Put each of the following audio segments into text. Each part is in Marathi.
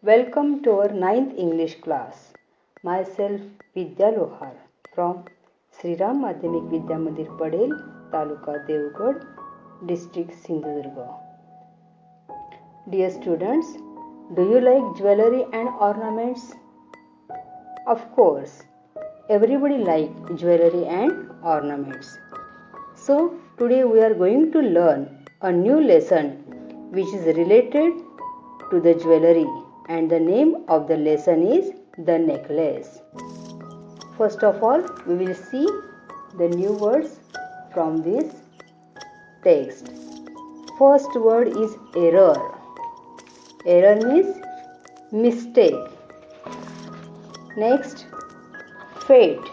Welcome to our 9th English class. Myself Vidya Lohar from Sri Ram Madhyamik Vidya Mandir Padel, Taluka Devgad, District Sindhudurga. Dear students, do you like jewelry and ornaments? Of course, everybody likes jewelry and ornaments. So, today we are going to learn a new lesson which is related to the jewelry, and the name of the lesson is the necklace. First of all, we will see the new words from this text. First word is error. Error means mistake. Next, fate.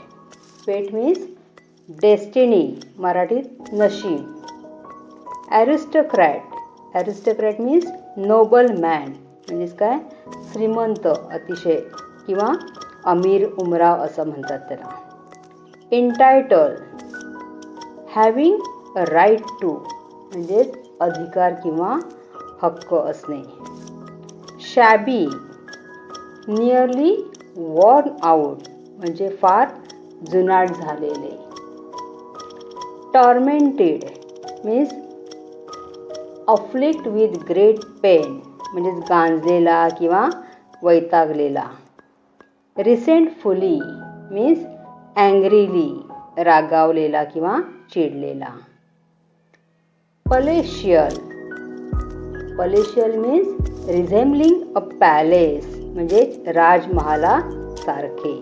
Fate means destiny. Marathit नशीब. Aristocrat. Aristocrat means noble man. म्हणजेच काय श्रीमंत अतिशय किंवा अमीर उमराव असं म्हणतात त्याला. इंटायटल हॅविंग अ राईट टू म्हणजेच अधिकार किंवा हक्क असणे. शॅबी नियरली वॉर्न आउट म्हणजे फार जुनाट झालेले. Tormented means afflict with great pain म्हणजेच गांजलेला किंवा वैतागलेला. रिसेंटफुली मीन्स अँग्रीली रागावलेला किंवा चिडलेला. पलेशियल पलेशियल मीन्स रिझेम्बलिंग अ पॅलेस म्हणजे राजमहाला सारखे.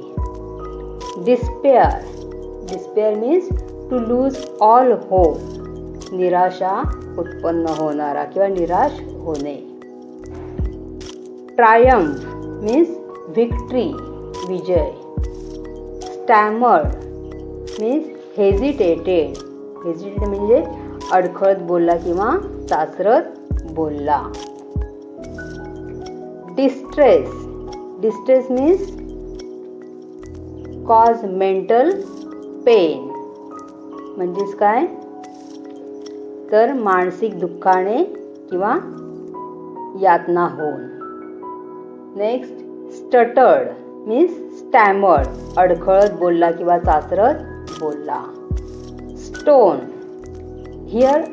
Despair despair means to lose all hope निराशा उत्पन्न होणारा किंवा निराश होणे. ट्रायम्फ मीन्स व्हिक्ट्री विजय. स्टॅमर्ड मीन्स हेजिटेटेड हेजिटेटेड म्हणजे अडखळत बोलला किंवा चाचरत बोलला. Distress distress means cause mental pain म्हणजेच काय तर मानसिक दुःखाने किंवा यातना होऊन. नेक्स्ट, स्टटर्ड मीन्स स्टॅमर्ड अडखळत बोलला किंवा चाचरत बोलला. Stone here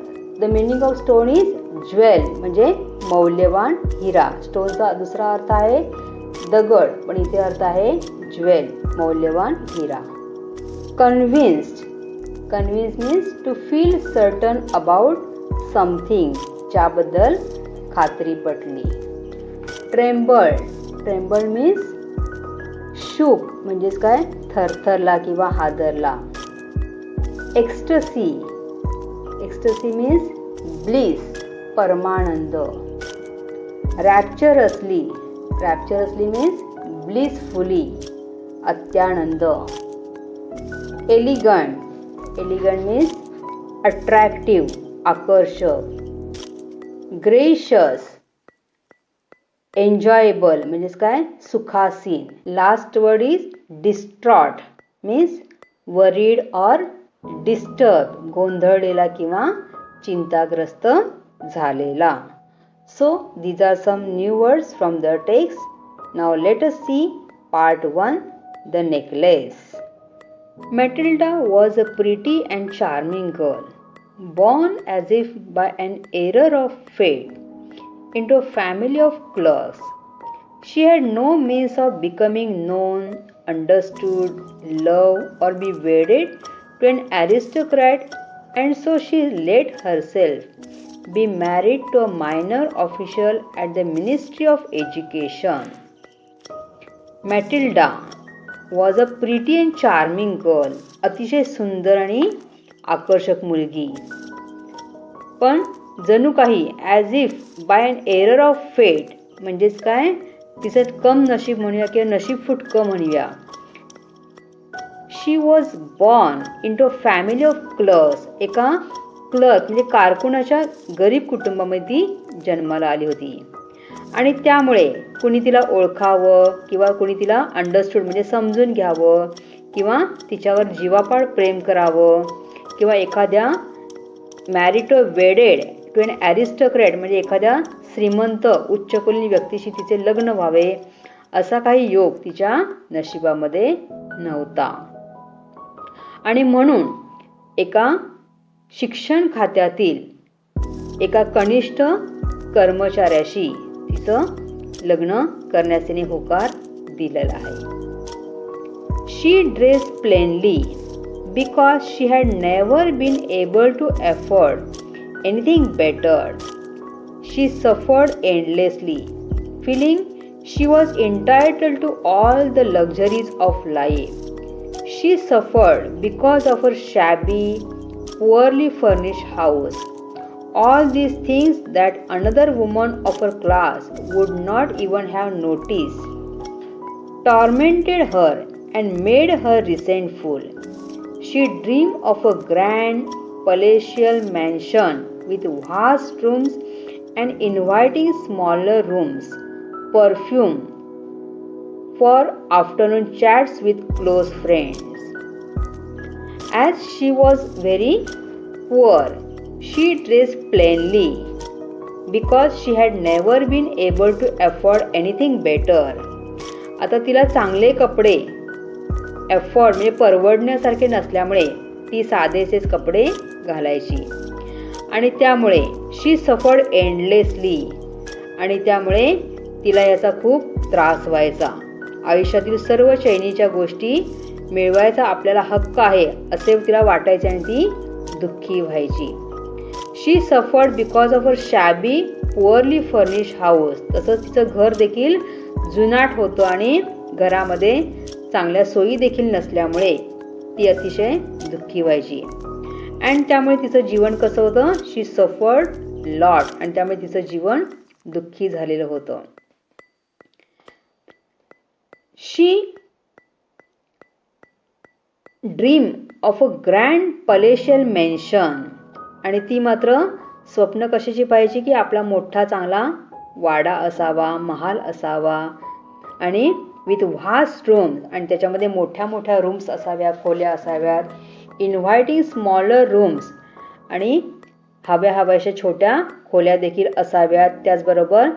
the meaning of stone is jewel म्हणजे मौल्यवान हिरा. स्टोनचा दुसरा अर्थ आहे दगड, पण इथे अर्थ आहे ज्वेल मौल्यवान हिरा. Convinced convince means to feel certain about something ज्याबद्दल खात्री पटली. ट्रेम्बल्ड ट्रेम्बल्ड मीन्स शूक म्हणजेच काय थरथरला किंवा हादरला. एक्स्टसी एक्स्टसी मीन्स ब्लिस परमानंद. रॅप्चरसली रॅप्चरसली मीन्स ब्लिसफुली अत्यानंद. एलिगंट एलिगंट मीन्स अट्रॅक्टिव्ह आकर्षक. ग्रेशियस एन्जॉयबल म्हणजेच काय सुखासीन. Last word is distraught means worried or disturb गोंधळलेला किंवा चिंताग्रस्त झालेला. So these are some new words from the text. Now let us see part 1 the necklace. Matilda was a pretty and charming girl, born as if by an error of fate into a family of clerks. She had no means of becoming known, understood, loved, or be wedded to an aristocrat, and so she let herself be married to a minor official at the Ministry of Education. Matilda was a pretty and charming girl. अतिशय सुंदर आणि आकर्षक मुलगी. पण जणू काही as if by an error of fate म्हणजेच काय तिचं कम नशीब म्हणूया किंवा नशीब फुटकं म्हणूया. She was born into a family of clerks. एका क्लर्क म्हणजे कारकुनाच्या गरीब कुटुंबामध्ये जन्माला आली होती. आणि त्यामुळे कुणी तिला ओळखावं किंवा कुणी तिला अंडरस्टूड म्हणजे समजून घ्यावं किंवा तिच्यावर जीवापाड प्रेम करावं किंवा एखाद्या married to wedded to an aristocrat म्हणजे एखाद्या श्रीमंत उच्चकुलीन व्यक्तीशी तिचे लग्न व्हावे असा काही योग तिच्या नशिबामध्ये नव्हता. आणि म्हणून एका शिक्षण खात्यातील एका कनिष्ठ कर्मचाऱ्याशी तिचं लग्न करण्यास तिने होकार दिलेला आहे. She dressed plainly because she had never been able to afford anything better. She suffered endlessly, feeling she was entitled to all the luxuries of life. She suffered because of her shabby, poorly furnished house. All these things that another woman of her class would not even have noticed tormented her and made her resentful. She dreamed of a grand, palatial mansion with vast rooms and inviting smaller rooms, perfume for afternoon chats with close friends. As she was very poor, she dressed plainly because she had never been able to afford anything better. आता तिला चांगले कपडे अफोर्ड म्हणजे परवडण्यासारखे नसल्यामुळे ती साधेसेच कपडे घालायची आणि त्यामुळे शी सफर्ड एंडलेसली आणि त्यामुळे तिला याचा खूप त्रास व्हायचा. आयुष्यातील सर्व चैनीच्या गोष्टी मिळवायचा आपल्याला हक्क आहे असे तिला वाटायचे आणि ती दुःखी व्हायची. She suffered because of her shabby poorly furnish house. तसंच तिचं घर देखील जुनाट होतं आणि घरामध्ये चांगल्या सोयी देखील नसल्यामुळे ती अतिशय दुःखी व्हायची. आणि त्यामुळे तिचं जीवन कसं होतं, शी सफर्ड लॉट आणि त्यामुळे तिचं जीवन दुःखी झालेलं होतं. She dream of a grand palatial mansion आणि ती मात्र स्वप्न कशाची पाहिजे की आपला मोठा चांगला वाडा असावा, महाल असावा आणि विथ व्हास्ट रूम्स आणि त्याच्यामध्ये मोठ्या मोठ्या रूम्स असाव्या, खोल्या असाव्यात. इन्व्हायटिंग स्मॉलर रूम्स आणि हव्याशा छोट्या खोल्या देखील असाव्यात. त्याचबरोबर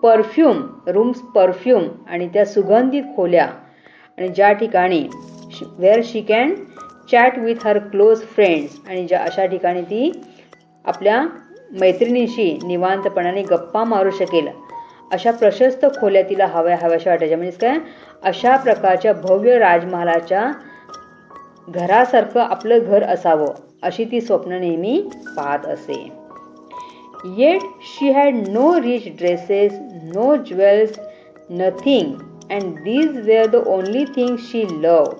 परफ्यूम आणि त्या सुगंधित खोल्या आणि ज्या ठिकाणी where she can chat with her close friends आणि ज्या अशा ठिकाणी ती आपल्या मैत्रिणीशी निवांतपणाने गप्पा मारू शकेल अशा प्रशस्त खोल्या तिला हव्याशा वाटायच्या. म्हणजे काय, अशा प्रकारच्या भव्य राजमहालाच्या घरासारखं आपलं घर असावं अशी ती स्वप्न नेहमी पाहत असे. Yet she had no rich dresses, no jewels, nothing and these were the only things she loved.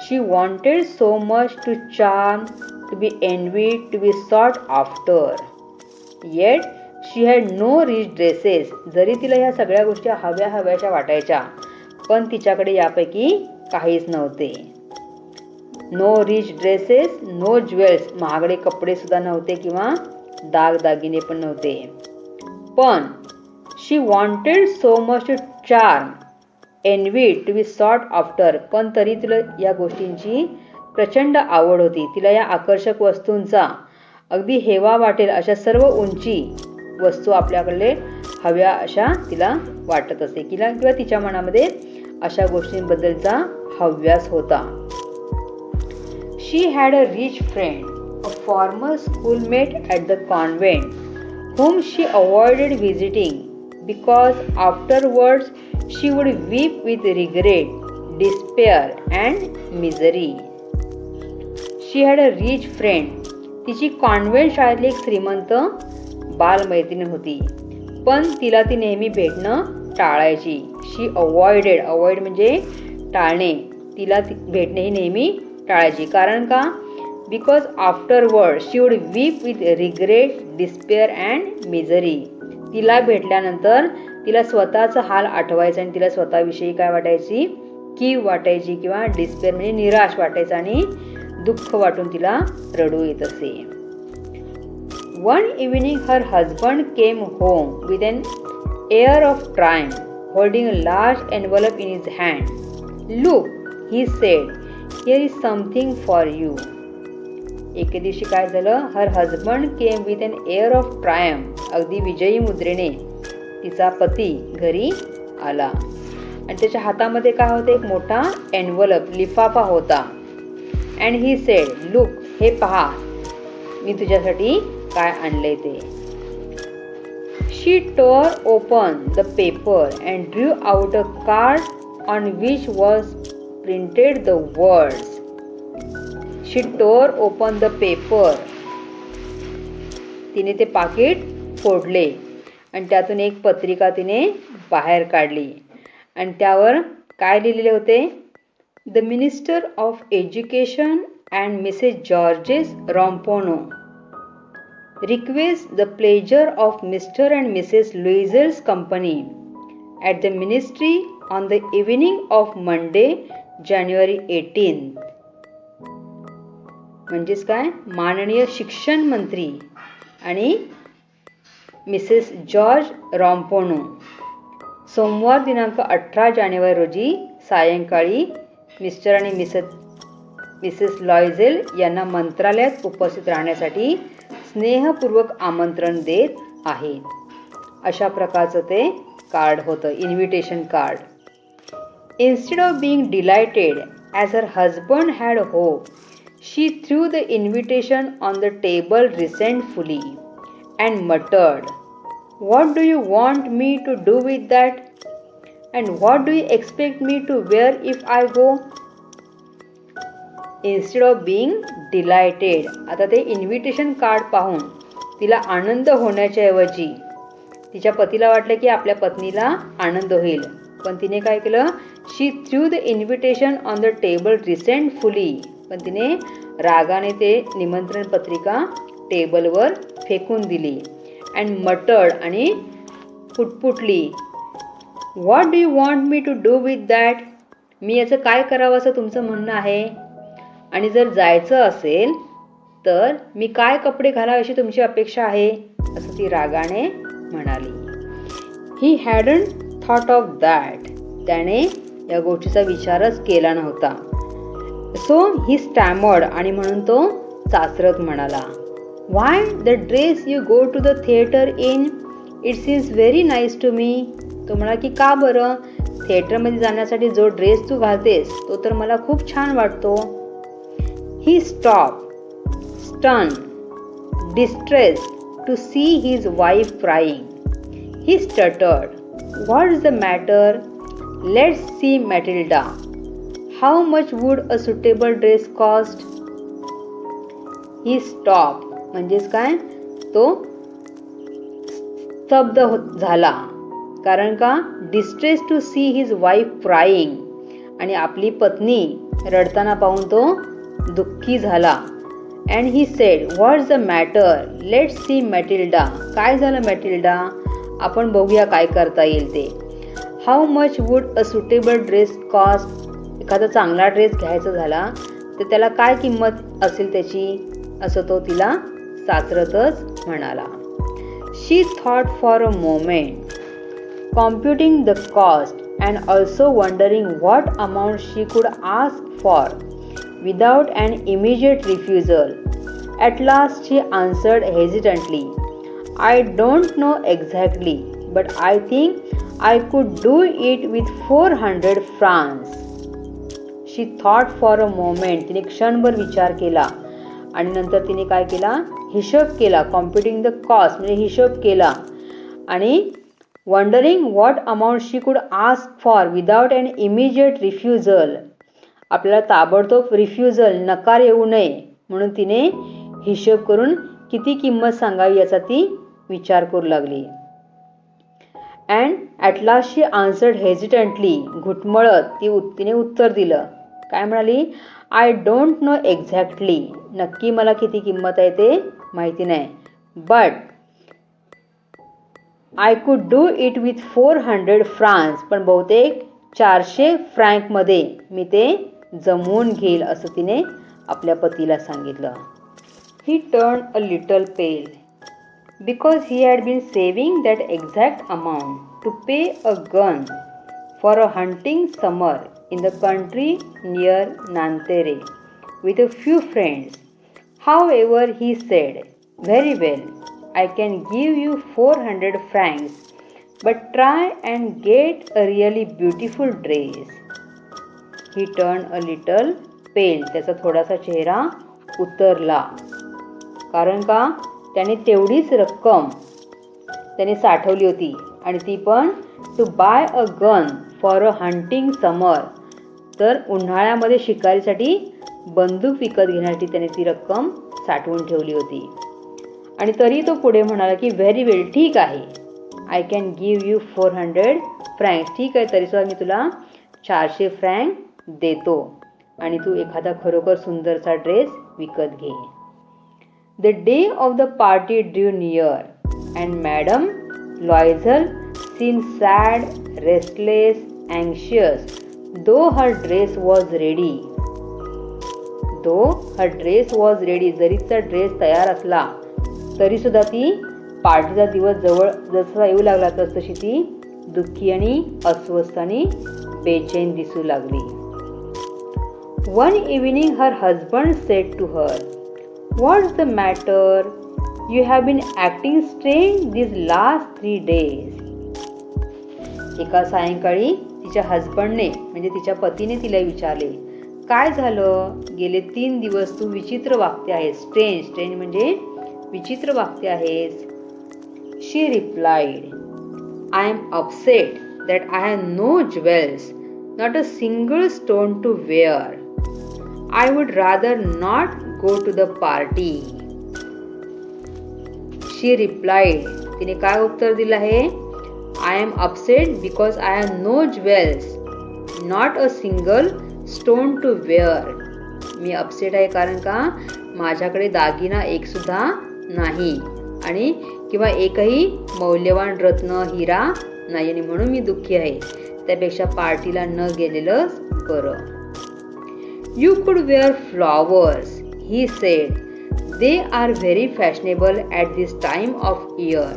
She wanted so much to charm, to be envied, to be sought after. Yet she had no rich dresses. जरी तिला ह्या सगळ्या गोष्टी हव्याशा वाटायच्या पण तिच्याकडे यापैकी काहीच नव्हते. No rich dresses, no jewels, महागडे कपडे सुद्धा नव्हते किंवा दागिने पण नव्हते. पण she wanted so much to charm, envied, to be sought after. पण तरी तिला या गोष्टींची प्रचंड आवड होती. तिला या आकर्षक वस्तूंचा अगदी हेवा वाटेल अशा सर्व उंची वस्तू आपल्याकडे हव्या अशा तिला वाटत असे किंवा तिच्या मनामध्ये अशा गोष्टींबद्दलचा हव्यास होता. She had a rich friend, a former schoolmate at the convent, whom she avoided visiting because afterwards she would weep with regret, despair and misery. She had a rich friend. तिची कॉन्व्हेंट शाळेतली एक श्रीमंत बालमैत्रीण होती पण तिला ती नेहमी भेटणं टाळायची. शी अवॉइड म्हणजे टाळणे. तिला भेटणे ही नेहमी टाळायची. कारण का, because afterward she would weep with regret, despair and misery. तिला भेटल्यानंतर तिला स्वतःचा हाल आठवायचा आणि तिला स्वतःविषयी काय वाटायची, कीव वाटायची किंवा डिस्पेअर म्हणजे निराश वाटायचं आणि दुःख वाटून तिला रडू येत असे. One evening her husband came home with an area of Triumph, holding a large envelope in his hand. Look, he said, here is something for you. एके दिवशी काय झालं, her husband came with an area of Triumph, अगदी विजयी मुद्रेने तिचा पती घरी आला आणि त्याच्या हातामध्ये काय होतं, एक मोठा एनवलप, लिफाफा होता. अँड ही सेड, लुक, हे पहा मी तुझ्यासाठी काय आणले ते. She tore open the paper and drew out a card on which was printed the words. She tore open the paper, तिने ते पाकिट फोडले आणि त्यातून एक पत्रिका तिने बाहेर काढली आणि त्यावर काय लिहिलेले होते, the minister of education and Mrs Georges Ramponneau request the pleasure of Mr and Mrs Loisel's company at the ministry on the evening of Monday January 18. म्हणजेच काय, माननीय शिक्षण मंत्री आणि मिसेस जॉर्ज रॉम्पोनो सोमवार दिनांक 18 जानेवारी रोजी सायंकाळी मिस्टर आणि मिसेस लॉयझेल यांना मंत्रालयात उपस्थित राहण्यासाठी स्नेहपूर्वक आमंत्रण देत आहेत. अशा प्रकारचं ते कार्ड होतं, invitation card. Instead of being delighted as her husband had hope, she threw the invitation on the table resentfully and muttered, "What do you want me to do with that? And what do you expect me to wear if I go?" Instead of being delighted, आता ते इन्व्हिटेशन कार्ड पाहून तिला आनंद होण्याच्या ऐवजी तिच्या पतीला वाटलं की आपल्या पत्नीला आनंद होईल, पण तिने काय केलं, she threw the invitation on the table resentfully, पण तिने रागाने ते निमंत्रण पत्रिका टेबलवर फेकून दिली. अँड मटर्ड, आणि पुटपुटली, what do you want me to do with that, मी याचं काय करावं असं तुमचं म्हणणं आहे, आणि जर जायचं असेल तर मी काय कपडे घालावे अशी तुमची अपेक्षा आहे, असं ती रागाने म्हणाली. ही हॅडंट थॉट ऑफ दॅट, त्याने या गोष्टीचा विचारच केला नव्हता. सो ही स्टॅमर्ड, आणि म्हणून तो चाचरत म्हणाला, why the dress you go to the theatre in, it seems very nice to me. तो म्हणा की का बरं, थिएटरमध्ये जाण्यासाठी जो ड्रेस तू घालतेस तो तर मला खूप छान वाटतो. He stop stun distress to see his wife crying. He stuttered, what is the matter, let's see Matilda. How much would a suitable dress cost? He stopped, म्हणजेच काय, तो स्तब्ध झाला. कारण का, distress to see his wife crying, आणि आपली पत्नी रडताना पाहून तो दुःखी झाला. And he said, what's the matter, let's see Matilda. काय झालं मॅटिल्डा, आपण बघूया काय करता येईल ते. How much would a suitable dress cost, एखादा चांगला ड्रेस घ्यायचा झाला तर त्याला काय किंमत असेल त्याची, असं तो तिला साचरतच म्हणाला. She thought for a moment, computing the cost and also wondering what amount she could ask for without an immediate refusal. At last she answered hesitantly, I don't know exactly but I think I could do it with 400 francs. She thought for a moment, तिने क्षणभर विचार केला आणि नंतर तिने काय केला, हिशोब केला. कॉम्प्युटिंग द कॉस्ट म्हणजे हिशोब केला, आणि wondering what amount she could ask for without an immediate refusal, आपल्याला ताबडतोब रिफ्युजल, नकार येऊ नये म्हणून तिने हिशोब करून किती किंमत सांगावी याचा ती विचार करू लागली. And at last she answered hesitantly, घुटमळत तिने उत्तर दिलं. काय म्हणाली, आय डोंट नो एक्झॅक्टली, नक्की मला किती किंमत आहे ते माहिती नाही, but I could do it with 400 francs, पण बहुतेक 400 फ्रँकमध्ये मी ते जमवून घेईल, असं तिने आपल्या पतीला सांगितलं. He turn a little pale because he had been saving that exact amount to pay a gun for a hunting summer in the country near Nanterre with a few friends. However, he said, "Very well, I can give you 400 francs, but try and get a really beautiful dress." He turned a little pale. त्याचा थोडासा चेहरा उतरला. कारण का? त्याने तेवढीच रक्कम त्याने साठवली होती आणि ती पण to buy a gun for a hunting summer. तर उन्हाळ्यामध्ये शिकारीसाठी बंदूक विकत घेण्यासाठी त्याने ती रक्कम साठवून ठेवली होती. आणि तरी तो पुढे म्हणाला की व्हेरी वेल, ठीक आहे, I can give you 400 francs. ठीक आहे, तरीसुद्धा मी तुला 400 फ्रँक देतो आणि तू एखादा खरोखर सुंदरसा ड्रेस विकत घे. The day of the party drew near, and Madame Loisel seemed sad, restless, anxious, though her dress was ready. जरी तिचा ड्रेस तयार असला तरी सुद्धा ती पार्टीचा दिवस जवळ जसा येऊ लागला तशी ती दुःखी आणि अस्वस्थ आणि बेचैन दिसू लागली. One evening her husband said to her, "What's the matter? You have been acting strange these last 3 days." एका सायंकाळी तिच्या हजबंडने म्हणजे तिच्या पतीने तिला विचारले, काय झालं? गेले 3 दिवस तू विचित्र वागते आहेस. स्ट्रेंज म्हणजे विचित्र वागते आहेस. She replied, "I am upset that I have no jewels, not a single stone to wear. I would rather not go to the party." She replied, तिने काय उत्तर दिलं आहे? I am upset because I have no jewels, not a single stone to wear. Me upset आहे कारण का माझ्याकडे दागिना एक सुद्धा नाही आणि किंवा एकही मौल्यवान रत्न हिरा नाही आणि म्हणून मी दुःखी आहे. त्यापेक्षा पार्टीला न गेलेलंच बरं. You could wear flowers, he said. They are very fashionable at this time of year.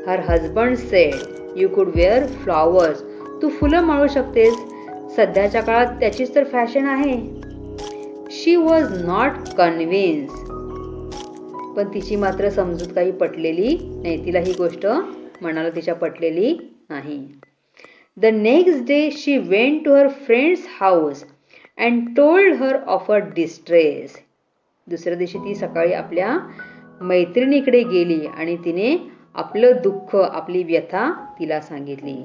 Her husband said, You could wear flowers. तू फुलं माळू शकतेस. सध्याच्या काळात त्याचीच तर फॅशन आहे. She was not convinced. पण तिची मात्र समजूत काही पटलेली नाही. तिला ही गोष्ट मनाला तिच्या पटलेली नाही. The next day she went to her friend's house and told her of her distress. दुसऱ्या दिवशी ती सकाळी आपल्या मैत्रिणीकडे गेली आणि तिने आपलं दुःख, आपली व्यथा तिला सांगितली.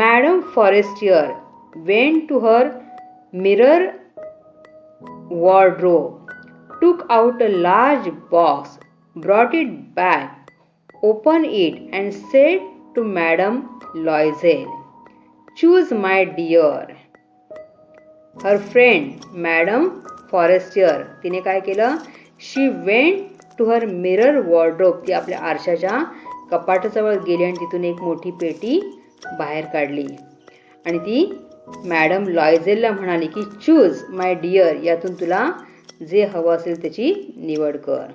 Madame Forestier went to her mirror wardrobe, took out a large box, brought it back, opened it and said to Madame Loisel, "Choose, my dear." Her friend Madame Forestier तिने काय केलं? She went to her mirror wardrobe. ती आपल्या आरशाच्या कपाटाजवळ गेली आणि तिथून एक मोठी पेटी बाहेर काढली आणि ती मॅडम लॉयझेलला म्हणाली की चूज माय डिअर, यातून तुला जे हवं असेल त्याची निवड कर.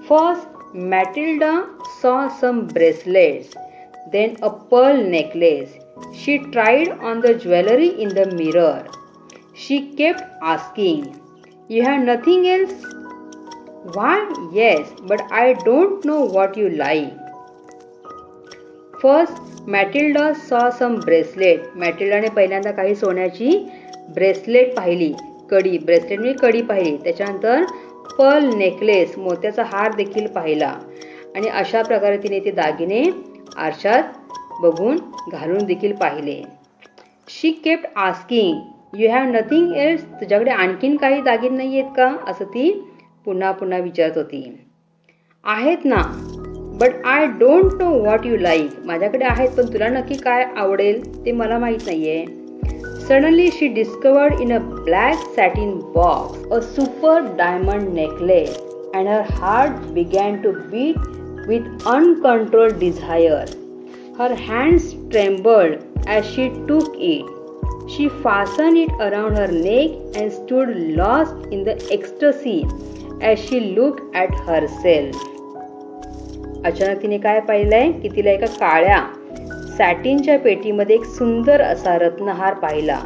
First Matilda saw some bracelets, then a pearl necklace. She tried on the jewelry in the mirror. She kept asking, "You have nothing else?" "Why, yes, but I don't know what you like." First, Matilda saw some bracelet. मॅटिल्डाने पहिल्यांदा काही सोन्याची ब्रेसलेट पाहिली. कडी, ब्रेसलेट म्हणजे कडी पाहिली. त्याच्यानंतर पर्ल नेकलेस, मोत्याचा हार देखील पाहिला आणि अशा प्रकारे तिने ते दागिने आरशात बघून घालून देखील पाहिले. She kept asking, "You have nothing else?" तुझ्याकडे आणखीन काही दागिने नाही आहेत का? असं ती पुन्हा पुन्हा विचारत होती. आहेत ना, but I don't know what you like. माझ्याकडे आहेत पण तुला नक्की काय आवडेल ते मला माहीत नाहीये. Suddenly she discovered in a black satin box a superb diamond necklace and her heart began to beat with uncontrolled desire. Her hands trembled as she took it. She fastened it around her neck and stood lost in the ecstasy as she looked at herself. अचानक तिने काय पाहिलंय की तिला एका काळ्या सॅटिनच्या पेटीमध्ये एक सुंदर असा रत्नहार पाहिला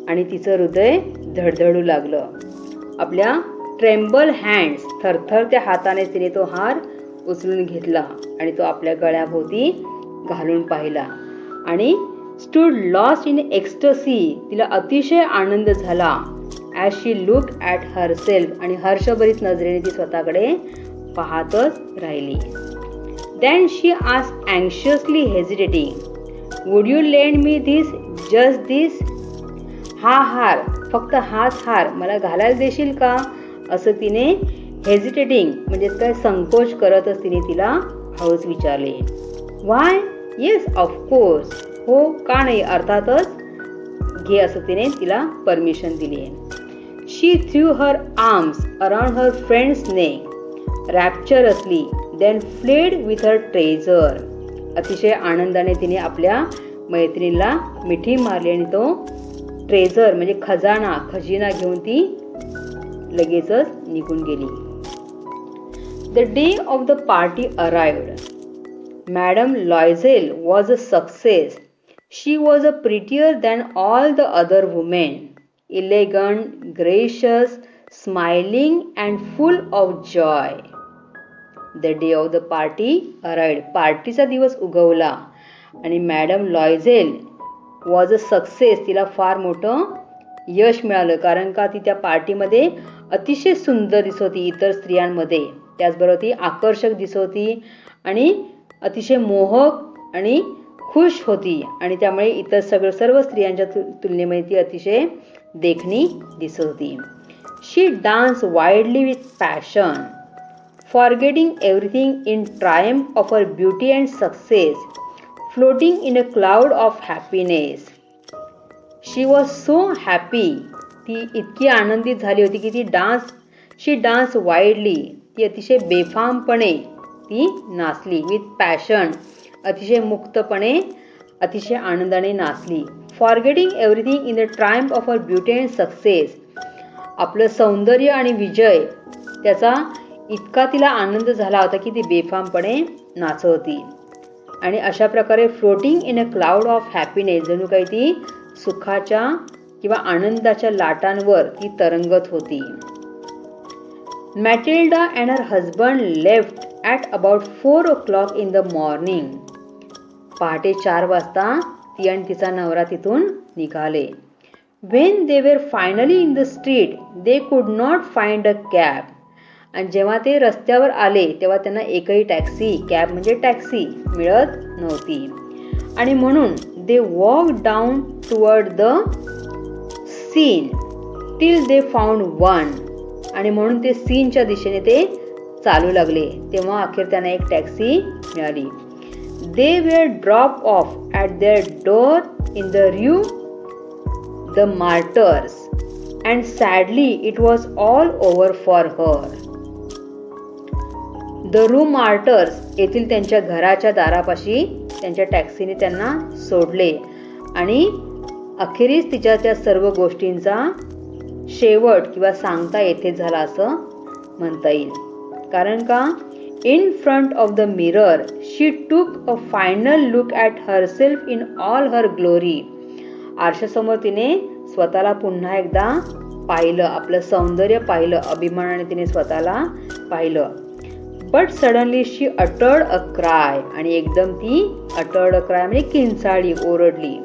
आणि तिचं हृदय धडधडू लागलं. आपल्या ट्रेम्बल हँड्स, थरथरत्या हाताने तिने तो हार उचलून घेतला आणि तो आपल्या गळ्याभोवती घालून पाहिला. आणि स्टूड लॉस्ट इन एक्स्टसी, तिला अतिशय आनंद झाला. As she look at herself, आणि हर्षभरीत नजरेने ती स्वतःकडे पाहतच राहिली. Then she asked anxiously hesitating, would you lend me this, just this? हा हार, फक्त हाच हार मला घालायला देशील का? असं तिने हेजिटेटिंग म्हणजे काय संकोच करतच तिने तिला हळूच विचारले. वाय? येस ऑफकोर्स, हो का नाही, अर्थातच घे, असं तिने तिला परमिशन दिली. She threw her arms around her friend's neck rapturously, then fled with her treasure. अतिशय आनंदाने तिने आपल्या मैत्रिणीला मिठी मारली आणि तो ट्रेझर म्हणजे खजिना घेऊन ती लगेचच निघून गेली. The day of the party arrived. Madame Loisel was a success. She was a prettier than all the other women, elegant, gracious, smiling and full of joy. The day of the party arrived. पार्टीचा दिवस उगवला आणि madame Loisel was a success, तिला फार मोठं यश मिळालं. कारण का ती त्या पार्टीमध्ये अतिशय सुंदर दिसत होती इतर स्त्रियांमध्ये. त्याचबरोबर ती आकर्षक दिसत होती आणि अतिशय मोहक आणि खुश होती आणि त्यामुळे इतर सर्व स्त्रियांच्या तुलनेमध्ये ती अतिशय देखणी दिसत होती. She dance widely with passion, forgetting everything in triumph of her beauty and success, floating in a cloud of happiness. She was so happy. ती इतकी आनंदित झाली होती की शी डान्स वाईडली, ती अतिशय बेफामपणे ती नाचली. विथ पॅशन, अतिशय मुक्तपणे, अतिशय आनंदाने नाचली. Forgetting everything in the triumph of her beauty and success, आपलं सौंदर्य आणि विजय त्याचा इतका तिला आनंद झाला होता की ती बेफामपणे नाचत होती. आणि अशा प्रकारे floating in a cloud of happiness, जणू काही ती सुखाच्या किंवा आनंदाच्या लाटांवर ती तरंगत होती. Matilda and her husband left at about 4 o'clock in the morning. पहाटे 4 वाजता ती आणि तिचा नवरा तिथून निघाले. When they were finally in the street they could not find a cab. आणि जेव्हा ते रस्त्यावर आले तेव्हा त्यांना एकही टॅक्सी, कॅब म्हणजे टॅक्सी, मिळत नव्हती. आणि म्हणून they walk down toward the Seine till they found one. आणि म्हणून ते सीनच्या दिशेने ते चालू लागले. तेव्हा अखेर त्यांना एक टॅक्सी मिळाली. They were drop off at their door in the Rue des Martyrs and sadly it was all over for her. The Rue Martyrs येथील त्यांच्या घराच्या दारापाशी त्यांच्या टॅक्सीने त्यांना सोडले आणि अखेरीस तिच्या त्या सर्व गोष्टींचा शेवट किंवा सांगता येथे झाला असं म्हणता येईल. कारण का in front of the mirror she took a final look at herself in all her glory. आरशासमोर तिने स्वतःला पुन्हा एकदा पाहिलं, आपलं सौंदर्य पाहिलं, अभिमानाने तिने स्वतःला पाहिलं. But suddenly she uttered a cry. आणि एकदम ती अटर्ड अ क्राय म्हणजे किंचाळली, ओरडली.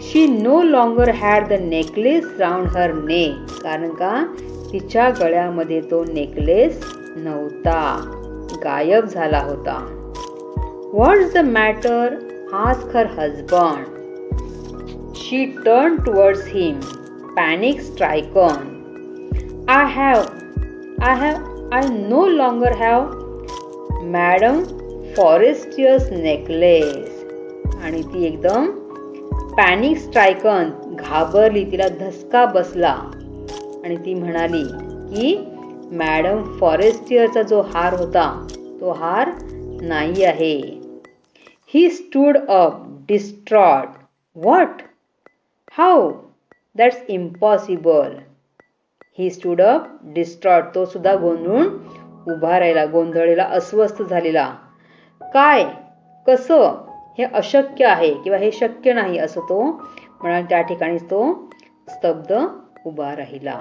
She no longer had the necklace round her neck. कारण का तिच्या गळ्यामध्ये तो नेकलेस नव्हता, गायब झाला होता. What's the matter asked her husband. She turn towards him, panic stricken. I no longer have Madam Forestier's necklace. आणि ती एकदम पॅनिक स्ट्रायकन, घाबरली, तिला धसका बसला आणि ती म्हणाली की मॅडम फॉरेस्टियरचा जो हार होता तो हार नाही आहे. He stood up distraught. What? How? That's impossible. He stood up distraught. तो सुद्धा गोंधळून उभा राहिला, गोंधळलेला, अस्वस्थ झालेला. काय? कसं? हे अशक्य आहे किंवा हे शक्य नाही असं तो म्हणाला. त्या ठिकाणीच तो स्तब्ध उभा राहिला.